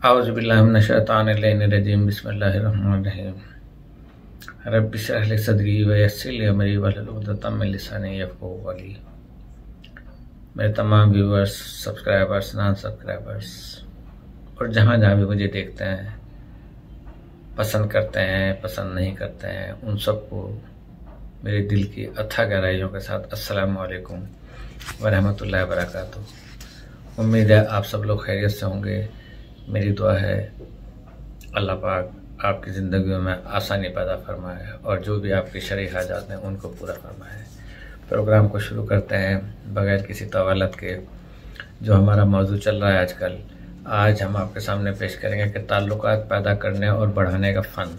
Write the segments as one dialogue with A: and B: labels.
A: औज़ुबिल्लाहि मिनश्शैतानिर्रजीम बिस्मिल्लाहिर्रहमानिर्रहीम। रब्बि इश्रह ली सदरी व यस्सिर ली अमरी वहलुल उक़दतम मिन लिसानी यफ़क़हू क़ौली। मेरे तमाम व्यूअर्स, सब्सक्राइबर्स, नॉन सब्सक्राइबर्स और जहाँ जहाँ भी मुझे देखते हैं, पसंद करते हैं, पसंद नहीं करते हैं, उन सबको मेरे दिल की अथाह गहराइयों के साथ अस्सलामु अलैकुम व रहमतुल्लाहि व बरकातुहू। उम्मीद है आप सब लोग खैरियत से होंगे। मेरी दुआ है अल्लाह पाक आपकी ज़िंदगियों में आसानी पैदा फरमाए और जो भी आपके शरई हाजात हैं उनको पूरा फरमाए। प्रोग्राम को शुरू करते हैं बगैर किसी तवालत के। जो हमारा मौजू चल रहा है आजकल, आज हम आपके सामने पेश करेंगे कि ताल्लुकात पैदा करने और बढ़ाने का फ़न।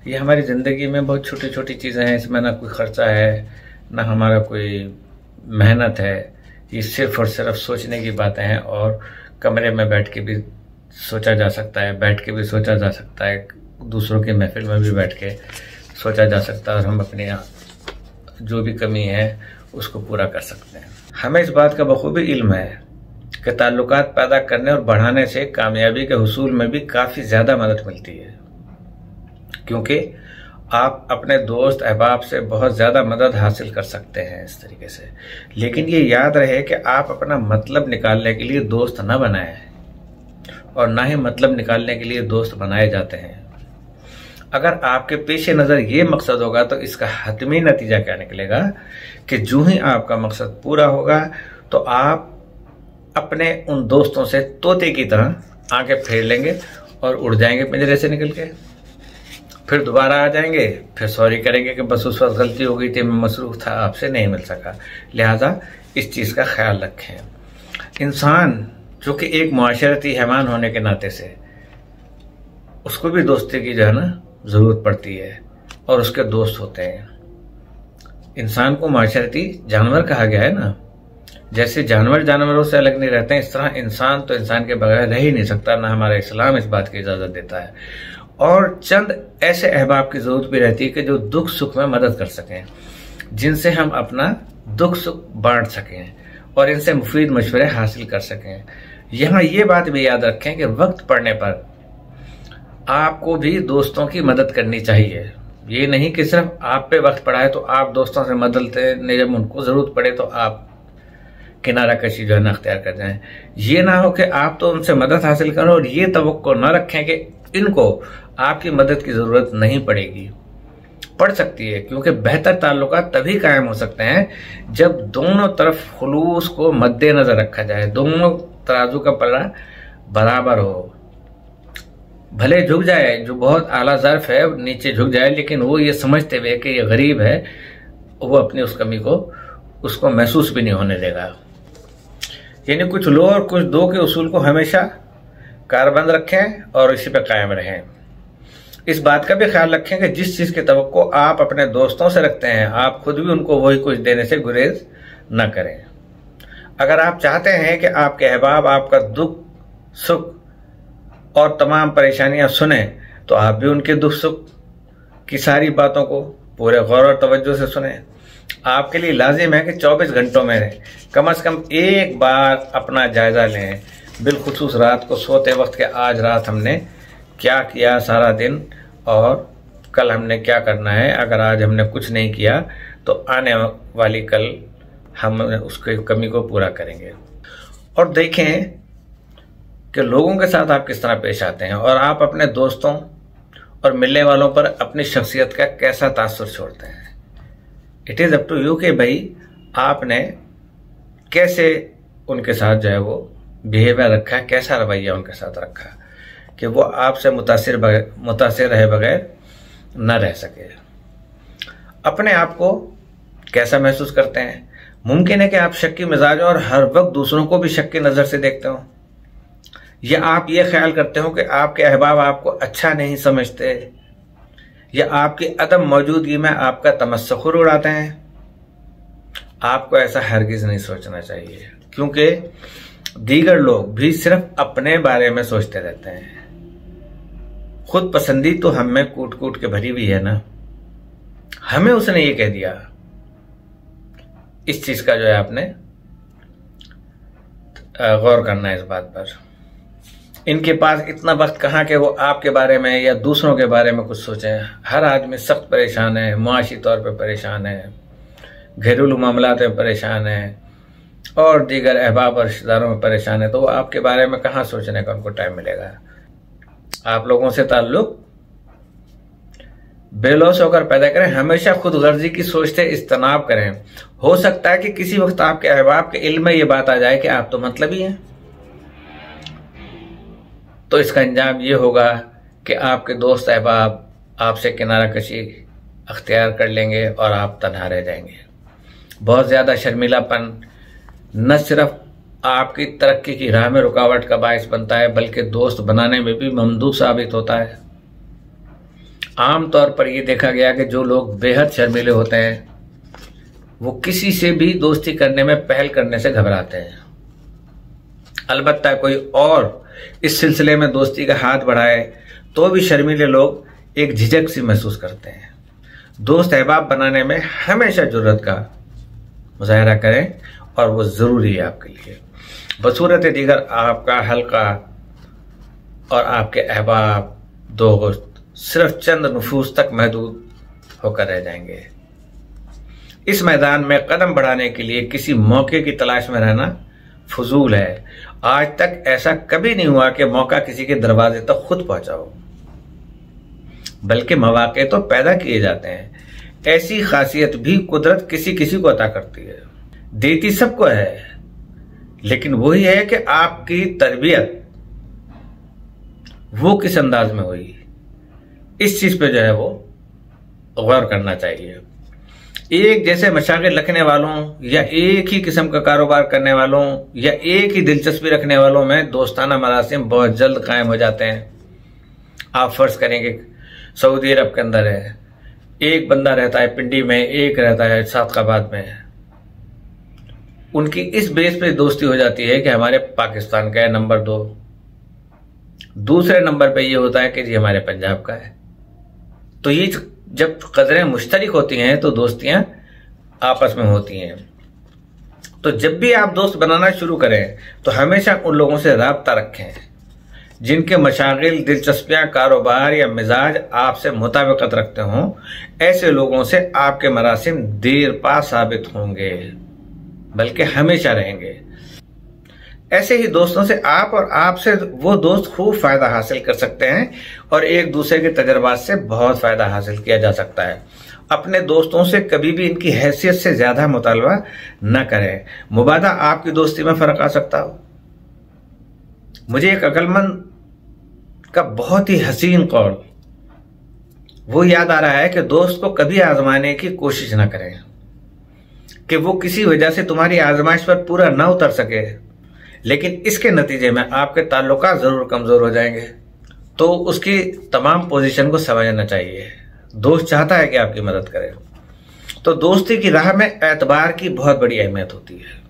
A: ये हमारी ज़िंदगी में बहुत छोटी छोटी चीज़ें हैं, इसमें ना कोई ख़र्चा है ना हमारा कोई मेहनत है। ये सिर्फ़ और सिर्फ सोचने की बातें हैं और कमरे में बैठ के भी सोचा जा सकता है, बैठ के भी सोचा जा सकता है, दूसरों की महफिल में भी बैठ के सोचा जा सकता है और हम अपनी जो भी कमी है उसको पूरा कर सकते हैं। हमें इस बात का बखूबी इल्म है कि ताल्लुकात पैदा करने और बढ़ाने से कामयाबी के हुसूल में भी काफ़ी ज़्यादा मदद मिलती है, क्योंकि आप अपने दोस्त अहबाब से बहुत ज़्यादा मदद हासिल कर सकते हैं इस तरीके से। लेकिन ये याद रहे कि आप अपना मतलब निकालने के लिए दोस्त न बनाएं और ना ही मतलब निकालने के लिए दोस्त बनाए जाते हैं। अगर आपके पेश नज़र ये मकसद होगा तो इसका हतमी नतीजा क्या निकलेगा कि जो ही आपका मकसद पूरा होगा तो आप अपने उन दोस्तों से तोते की तरह आंखें फेर लेंगे और उड़ जाएंगे पिंजरे से निकल के। फिर दोबारा आ जाएंगे, फिर सॉरी करेंगे कि बस उस वक्त गलती हो गई थी, मैं मसरूफ था, आपसे नहीं मिल सका। लिहाजा इस चीज़ का ख्याल रखें। इंसान जो कि एक मुआशरती हैवान होने के नाते से उसको भी दोस्ती की जो है ना ज़रूरत पड़ती है और उसके दोस्त होते हैं। इंसान को मुआशरती जानवर कहा गया है ना। जैसे जानवर जानवरों से अलग नहीं रहते हैं, इस तरह इंसान तो इंसान के बगैर रह ही नहीं सकता, ना हमारा इस्लाम इस बात की इजाज़त देता है। और चंद ऐसे अहबाब की ज़रूरत भी रहती है कि जो दुख सुख में मदद कर सकें, जिनसे हम अपना दुख सुख बांट सकें और इनसे मुफीद मशवरे हासिल कर सकें। यहाँ ये बात भी याद रखें कि वक्त पड़ने पर आपको भी दोस्तों की मदद करनी चाहिए। ये नहीं कि सिर्फ आप पे वक्त पड़ा है तो आप दोस्तों से मदद लें, जब उनको ज़रूरत पड़े तो आप किनारा कशी जो है ना अख्तियार कर जाएं। ये ना हो कि आप तो उनसे मदद हासिल करो और ये तवक्को न रखें कि इनको आपकी मदद की ज़रूरत नहीं पड़ेगी। पड़ सकती है, क्योंकि बेहतर ताल्लुकात तभी कायम हो सकते हैं जब दोनों तरफ खुलूस को मद्देनजर रखा जाए, दोनों तराजू का पल्ला बराबर हो। भले झुक जाए, जो बहुत आला ज़र्फ है नीचे झुक जाए, लेकिन वो ये समझते हुए कि ये गरीब है, वो अपनी उस कमी को उसको महसूस भी नहीं होने देगा। यानी कुछ लो और कुछ दो के उसूल को हमेशा कारबंद रखें और इसी पे कायम रहें। इस बात का भी ख्याल रखें कि जिस चीज़ की तवक्को आप अपने दोस्तों से रखते हैं, आप खुद भी उनको वही कुछ देने से गुरेज न करें। अगर आप चाहते हैं कि आपके अहबाब आपका दुख सुख और तमाम परेशानियां सुने, तो आप भी उनके दुख सुख की सारी बातों को पूरे गौर और तवज्जो से सुने। आपके लिए लाजिम है कि 24 घंटों में कम से कम एक बार अपना जायज़ा लें, बिलखुसूस रात को सोते वक्त के आज रात हमने क्या किया सारा दिन और कल हमने क्या करना है। अगर आज हमने कुछ नहीं किया तो आने वाली कल हम उसकी कमी को पूरा करेंगे। और देखें कि लोगों के साथ आप किस तरह पेश आते हैं और आप अपने दोस्तों और मिलने वालों पर अपनी शख्सियत का कैसा तासुर छोड़ते हैं। It is up to you कि भाई आपने कैसे उनके साथ जो है वो बिहेवियर रखा है, कैसा रवैया उनके साथ रखा कि वो आपसे मुतासिर रहे बगैर न रह सके। अपने आप को कैसा महसूस करते हैं। मुमकिन है कि आप शक्की मिजाज और हर वक्त दूसरों को भी शक की नज़र से देखते हो, या आप ये ख्याल करते हो कि आपके अहबाब आपको अच्छा नहीं समझते, या आपकी अदम मौजूदगी में आपका तमस्सखुर उड़ाते हैं। आपको ऐसा हरगिज़ नहीं सोचना चाहिए, क्योंकि दीगर लोग भी सिर्फ अपने बारे में सोचते रहते हैं। खुद पसंदी तो हम में कूट कूट के भरी हुई है ना। हमें उसने ये कह दिया, इस चीज का जो है आपने गौर करना है इस बात पर। इनके पास इतना वक्त कहाँ के वो आपके बारे में या दूसरों के बारे में कुछ सोचें। हर आदमी सख्त परेशान है, मुआशी तौर पे परेशान है, घरेलू मामलात में परेशान है और दीगर अहबाब और रिश्तेदारों में परेशान है, तो वो आपके बारे में कहाँ सोचने का उनको टाइम मिलेगा। आप लोगों से ताल्लुक बेलौस होकर पैदा करें, हमेशा खुद गर्जी की सोच से इज्तनाब करें। हो सकता है कि किसी वक्त आपके अहबाब के इल्म में ये बात आ जाए कि आप तो मतलबी हैं, तो इसका अंजाम ये होगा कि आपके दोस्त अहबाब आपसे किनारा कशी अख्तियार कर लेंगे और आप तन्हा रह जाएंगे। बहुत ज़्यादा शर्मिलापन न सिर्फ आपकी तरक्की की राह में रुकावट का बायस बनता है बल्कि दोस्त बनाने में भी ममदूद साबित होता है। आम तौर पर यह देखा गया कि जो लोग बेहद शर्मीले होते हैं वो किसी से भी दोस्ती करने में पहल करने से घबराते हैं। अलबत्ता कोई और इस सिलसिले में दोस्ती का हाथ बढ़ाए तो भी शर्मीले लोग एक झिझक सी महसूस करते हैं। दोस्त अहबाब बनाने में हमेशा जुर्रत का मुजाहरा करें और वो ज़रूरी है आपके लिए। बसूरत दीगर आपका हल्का और आपके अहबाब दोस्त सिर्फ चंद नफूस तक महदूद होकर रह जाएंगे। इस मैदान में कदम बढ़ाने के लिए किसी मौके की तलाश में रहना फजूल है। आज तक ऐसा कभी नहीं हुआ कि मौका किसी के दरवाजे तक खुद पहुंचा हो, बल्कि मौके तो पैदा किए जाते हैं। ऐसी खासियत भी कुदरत किसी किसी को अता करती है, देती सबको है, लेकिन वही है कि आपकी तरबियत वो किस अंदाज में हुई, इस चीज पे जो है वो गौर करना चाहिए। एक जैसे मशागिल रखने वालों या एक ही किस्म का कारोबार करने वालों या एक ही दिलचस्पी रखने वालों में दोस्ताना मरासिम बहुत जल्द कायम हो जाते हैं। आप फर्ज करेंगे सऊदी अरब के अंदर है, एक बंदा रहता है पिंडी में, एक रहता है सादकाबाद में। उनकी इस बेस पे दोस्ती हो जाती है कि हमारे पाकिस्तान का है नंबर 2, दूसरे नंबर पे ये होता है कि जी हमारे पंजाब का है। तो ये जब कदरें मुश्तरक होती हैं तो दोस्तियां आपस में होती हैं। तो जब भी आप दोस्त बनाना शुरू करें तो हमेशा उन लोगों से राब्ता रखें जिनके मशागिल, दिलचस्पियां, कारोबार या मिजाज आपसे मुताबिकत रखते हों। ऐसे लोगों से आपके मरासिम देर पा साबित होंगे, बल्कि हमेशा रहेंगे। ऐसे ही दोस्तों से आप और आपसे वो दोस्त खूब फायदा हासिल कर सकते हैं और एक दूसरे के तजर्बात से बहुत फायदा हासिल किया जा सकता है। अपने दोस्तों से कभी भी इनकी हैसियत से ज्यादा मुतालबा न करें, मुबादा आपकी दोस्ती में फर्क आ सकता हो। मुझे एक अक्लमंद का बहुत ही हसीन कौल वो याद आ रहा है कि दोस्त को कभी आजमाने की कोशिश न करें कि वो किसी वजह से तुम्हारी आजमाइश पर पूरा न उतर सके, लेकिन इसके नतीजे में आपके ताल्लुकात जरूर कमजोर हो जाएंगे। तो उसकी तमाम पोजीशन को समझना चाहिए। दोस्त चाहता है कि आपकी मदद करे, तो दोस्ती की राह में एतबार की बहुत बड़ी अहमियत होती है।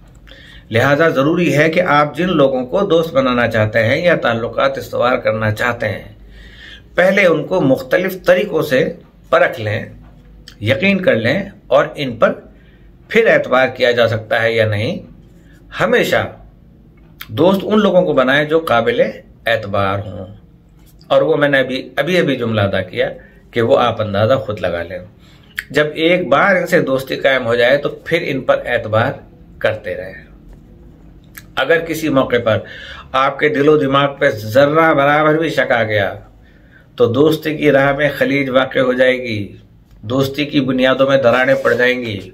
A: लिहाजा जरूरी है कि आप जिन लोगों को दोस्त बनाना चाहते हैं या ताल्लुकात इस्तवार करना चाहते हैं, पहले उनको मुख्तलिफ तरीकों से परख लें, यकीन कर लें और इन पर फिर एतबार किया जा सकता है या नहीं। हमेशा दोस्त उन लोगों को बनाएं जो काबिले एतबार हों, और वो मैंने अभी जुमला अदा किया कि वो आप अंदाजा खुद लगा लें। जब एक बार इनसे दोस्ती कायम हो जाए तो फिर इन पर एतबार करते रहें। अगर किसी मौके पर आपके दिलो दिमाग पे जर्रा बराबर भी शक आ गया तो दोस्ती की राह में खलीज वाक़ हो जाएगी, दोस्ती की बुनियादों में दरारें पड़ जाएंगी।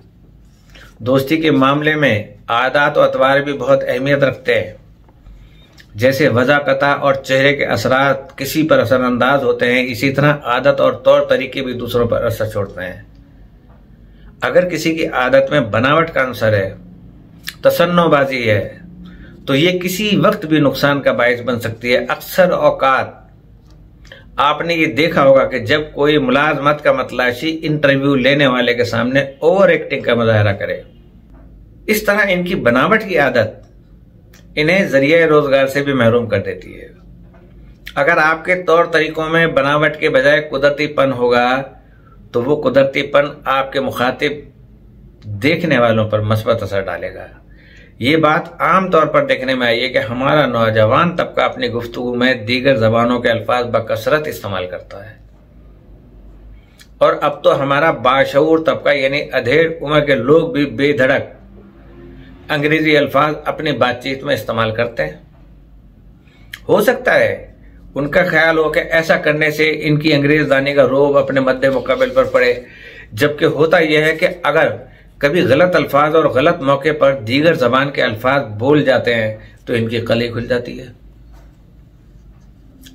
A: दोस्ती के मामले में आदात और अतवार भी बहुत अहमियत रखते हैं। जैसे वज़ाक़ता और चेहरे के असरात किसी पर असरअंदाज होते हैं, इसी तरह आदत और तौर तरीके भी दूसरों पर असर छोड़ते हैं। अगर किसी की आदत में बनावट का अंसर है, तसन्नुबाजी है, तो ये किसी वक्त भी नुकसान का बायस बन सकती है। अक्सर औकात आपने ये देखा होगा कि जब कोई मुलाजमत का मतलाशी इंटरव्यू लेने वाले के सामने ओवर एक्टिंग का मुजाहरा करे, इस तरह इनकी बनावट की आदत इन्हें जरिए रोजगार से भी महरूम कर देती है। अगर आपके तौर तरीकों में बनावट के बजाय कुदरतीपन होगा तो वो कुदरतीपन आपके मुखातिब देखने वालों पर मस्बत असर डालेगा। ये बात आम तौर पर देखने में आई है कि हमारा नौजवान तबका अपनी गुफ्तगू में दीगर जबानों के अल्फाज बकसरत इस्तेमाल करता है, और अब तो हमारा बाशऊर तबका यानी अधेड़ उम्र के लोग भी बेधड़क अंग्रेजी अल्फाज अपनी बातचीत में इस्तेमाल करते हैं। हो सकता है उनका ख्याल हो कि ऐसा करने से इनकी अंग्रेजदानी का रोब अपने मद्दे मुकाबिल पर पड़े, जबकि होता यह है कि अगर कभी गलत अल्फाज और गलत मौके पर दीगर जबान के अल्फाज बोल जाते हैं तो इनकी कली खुल जाती है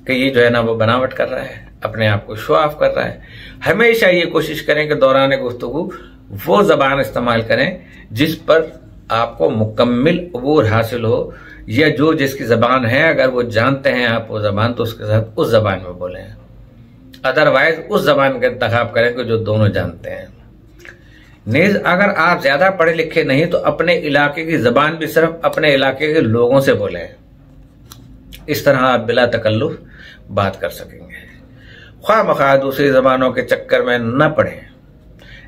A: कि ये जो है ना वो बनावट कर रहा है, अपने आप को शो ऑफ कर रहा है। हमेशा ये कोशिश करें कि दौरान गुफ्तगू वो जबान इस्तेमाल करें जिस पर आपको मुकम्मिल अबूर हासिल हो, या जो जिसकी जबान है अगर वो जानते हैं आप वो जबान तो उसके साथ उस जबान में बोलें, अदरवाइज उस जबान का इंतखाब करें कि जो दोनों जानते हैं। नेज अगर आप ज्यादा पढ़े लिखे नहीं तो अपने इलाके की जबान भी सिर्फ अपने इलाके के लोगों से बोलें, इस तरह आप बिला तकल्लुफ बात कर सकेंगे। ख्वाह दूसरी जबानों के चक्कर में न पड़ें।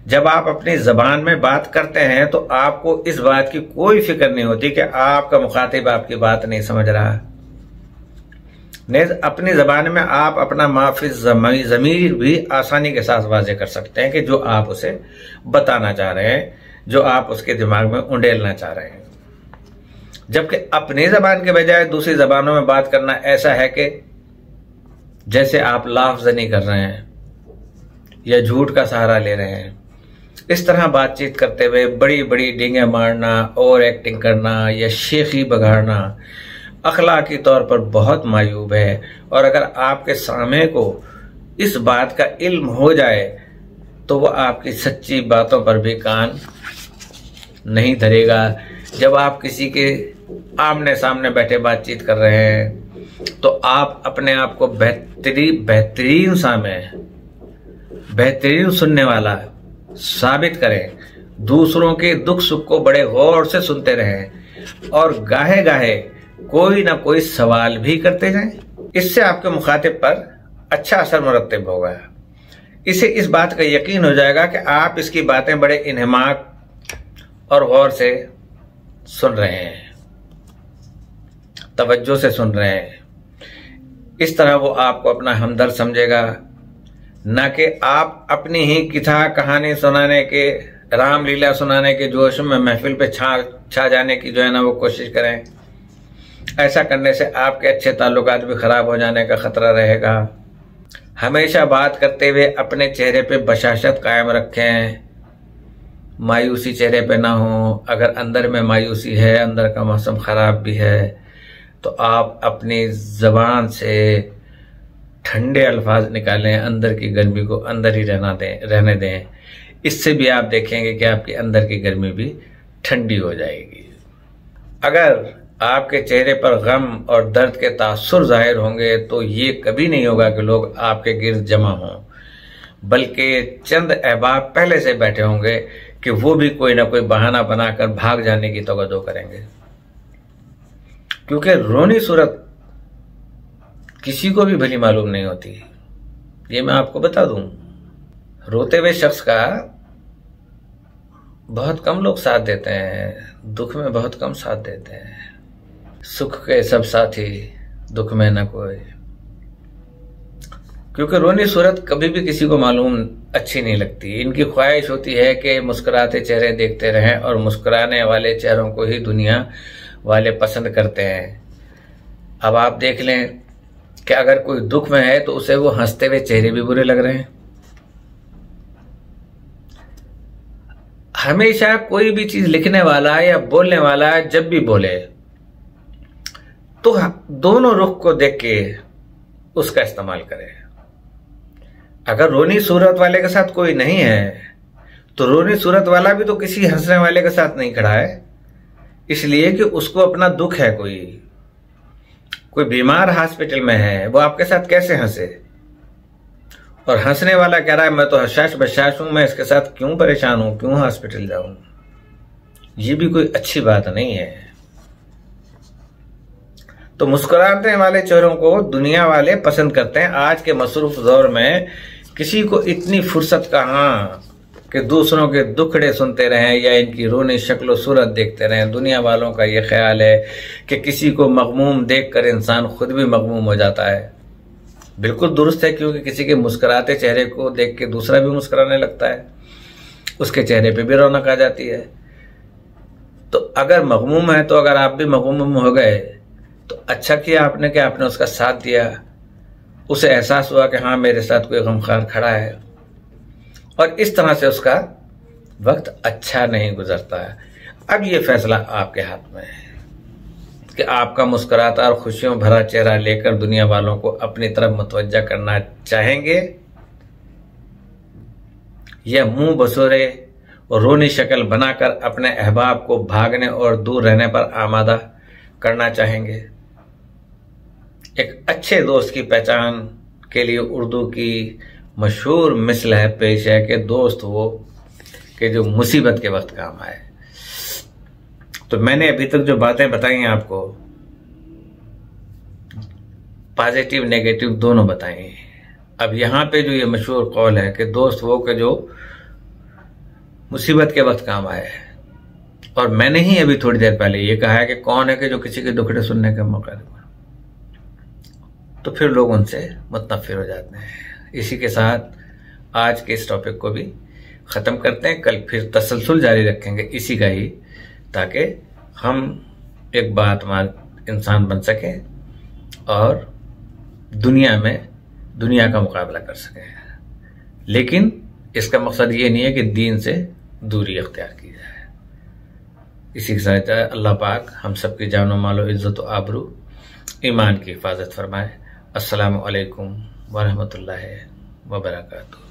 A: जब आप अपनी जबान में बात करते हैं तो आपको इस बात की कोई फिक्र नहीं होती कि आपका मुखातिब आपकी बात नहीं समझ रहा। नेज़ अपनी जबान में आप अपना माफी ज़मीर भी आसानी के साथ वाज़े कर सकते हैं कि जो आप उसे बताना चाह रहे हैं, जो आप उसके दिमाग में उंडेलना चाह रहे हैं। जबकि अपनी जबान के बजाय दूसरी जबानों में बात करना ऐसा है कि जैसे आप लाफजनी कर रहे हैं या झूठ का सहारा ले रहे हैं। इस तरह बातचीत करते हुए बड़ी बड़ी डींगे मारना और एक्टिंग करना या शेखी बघाड़ना अखलाकी तौर पर बहुत मायूब है, और अगर आपके सामने को इस बात का इल्म हो जाए तो वह आपकी सच्ची बातों पर भी कान नहीं धरेगा। जब आप किसी के आमने सामने बैठे बातचीत कर रहे हैं तो आप अपने आप को बेहतरीन सुनने वाला साबित करें, दूसरों के दुख सुख को बड़े गौर से सुनते रहें और गाहे गाहे कोई ना कोई सवाल भी करते जाएं। इससे आपके मुखातिब पर अच्छा असर मुरत्तब होगा। इसे इस बात का यकीन हो जाएगा कि आप इसकी बातें बड़े इन्हमाक और गौर से सुन रहे हैं, तवज्जो से सुन रहे हैं। इस तरह वो आपको अपना हमदर्द समझेगा, न कि आप अपनी ही किस्सा कहानी सुनाने के, रामलीला सुनाने के जोश में महफिल पे छा जाने की जो है ना वो कोशिश करें। ऐसा करने से आपके अच्छे ताल्लुकात भी खराब हो जाने का खतरा रहेगा। हमेशा बात करते हुए अपने चेहरे पे बशाशत कायम रखें, मायूसी चेहरे पे ना हो। अगर अंदर में मायूसी है, अंदर का मौसम खराब भी है, तो आप अपनी जबान से ठंडे अल्फाज निकालें, अंदर की गर्मी को अंदर ही रहने दें। इससे भी आप देखेंगे कि आपकी अंदर की गर्मी भी ठंडी हो जाएगी। अगर आपके चेहरे पर गम और दर्द के तासुर जाहिर होंगे तो ये कभी नहीं होगा कि लोग आपके गिर्द जमा हों, बल्कि चंद अहबाब पहले से बैठे होंगे कि वो भी कोई ना कोई बहाना बनाकर भाग जाने की तवज्जो करेंगे। क्योंकि रोनी सूरत किसी को भी भली मालूम नहीं होती, ये मैं आपको बता दूं। रोते हुए शख्स का बहुत कम लोग साथ देते हैं, दुख में बहुत कम साथ देते हैं। सुख के सब साथी, दुख में न कोई। क्योंकि रोनी सूरत कभी भी किसी को मालूम अच्छी नहीं लगती। इनकी ख्वाहिश होती है कि मुस्कुराते चेहरे देखते रहें, और मुस्कुराने वाले चेहरों को ही दुनिया वाले पसंद करते हैं। अब आप देख लें कि अगर कोई दुख में है तो उसे वो हंसते हुए चेहरे भी बुरे लग रहे हैं। हमेशा कोई भी चीज लिखने वाला या बोलने वाला जब भी बोले तो दोनों रुख को देख के उसका इस्तेमाल करें। अगर रोनी सूरत वाले के साथ कोई नहीं है तो रोनी सूरत वाला भी तो किसी हंसने वाले के साथ नहीं खड़ा है, इसलिए कि उसको अपना दुख है। कोई बीमार हॉस्पिटल में है, वो आपके साथ कैसे हंसे? और हंसने वाला कह रहा है मैं तो हशाश बशाश हूं, मैं इसके साथ क्यों परेशान हूं, क्यों हॉस्पिटल जाऊं? ये भी कोई अच्छी बात नहीं है। तो मुस्कुराने वाले चेहरों को दुनिया वाले पसंद करते हैं। आज के मसरूफ दौर में किसी को इतनी फुर्सत कहाँ कि दूसरों के दुखड़े सुनते रहें या इनकी रोनी शक्ल सूरत देखते रहें। दुनिया वालों का ये ख्याल है कि किसी को मगमूम देखकर इंसान खुद भी मगमूम हो जाता है। बिल्कुल दुरुस्त है, क्योंकि किसी के मुस्कुराते चेहरे को देख के दूसरा भी मुस्कुराने लगता है, उसके चेहरे पे भी रौनक आ जाती है। तो अगर मगमूम है, तो अगर आप भी मगमूम हो गए तो अच्छा किया आपने कि आपने उसका साथ दिया, उसे एहसास हुआ कि हाँ मेरे साथ कोई गमखार खड़ा है, और इस तरह से उसका वक्त अच्छा नहीं गुजरता है। अब ये फैसला आपके हाथ में है कि आपका मुस्कुराता और खुशियों भरा चेहरा लेकर दुनिया वालों को अपनी तरफ मुतवज्जा करना चाहेंगे या मुंह बसोरे और रोनी शक्ल बनाकर अपने अहबाब को भागने और दूर रहने पर आमादा करना चाहेंगे। एक अच्छे दोस्त की पहचान के लिए उर्दू की मशहूर मिसल है पेश है कि दोस्त वो कि जो मुसीबत के वक्त काम आए। तो मैंने अभी तक जो बातें बताई हैं आपको, पॉजिटिव नेगेटिव दोनों बताई हैं। अब यहाँ पे जो ये मशहूर कौल है कि दोस्त वो के जो मुसीबत के वक्त काम आए, और मैंने ही अभी थोड़ी देर पहले ये कहा है कि कौन है कि जो किसी के दुखड़े सुनने का मौका दे, तो फिर लोग उनसे मुतनफ़िर हो जाते हैं। इसी के साथ आज के इस टॉपिक को भी ख़त्म करते हैं। कल फिर तसलसल जारी रखेंगे इसी का ही, ताकि हम एक बातमान इंसान बन सकें और दुनिया का मुकाबला कर सकें। लेकिन इसका मकसद ये नहीं है कि दीन से दूरी अख्तियार की जाए। इसी के साथ अल्लाह पाक हम सबकी जानो मालो इज़्ज़त व आबरू ईमान की हिफाजत फरमाए। अस्सलामु अलैकुम व रहमतुल्लाहि व बरकातुहू।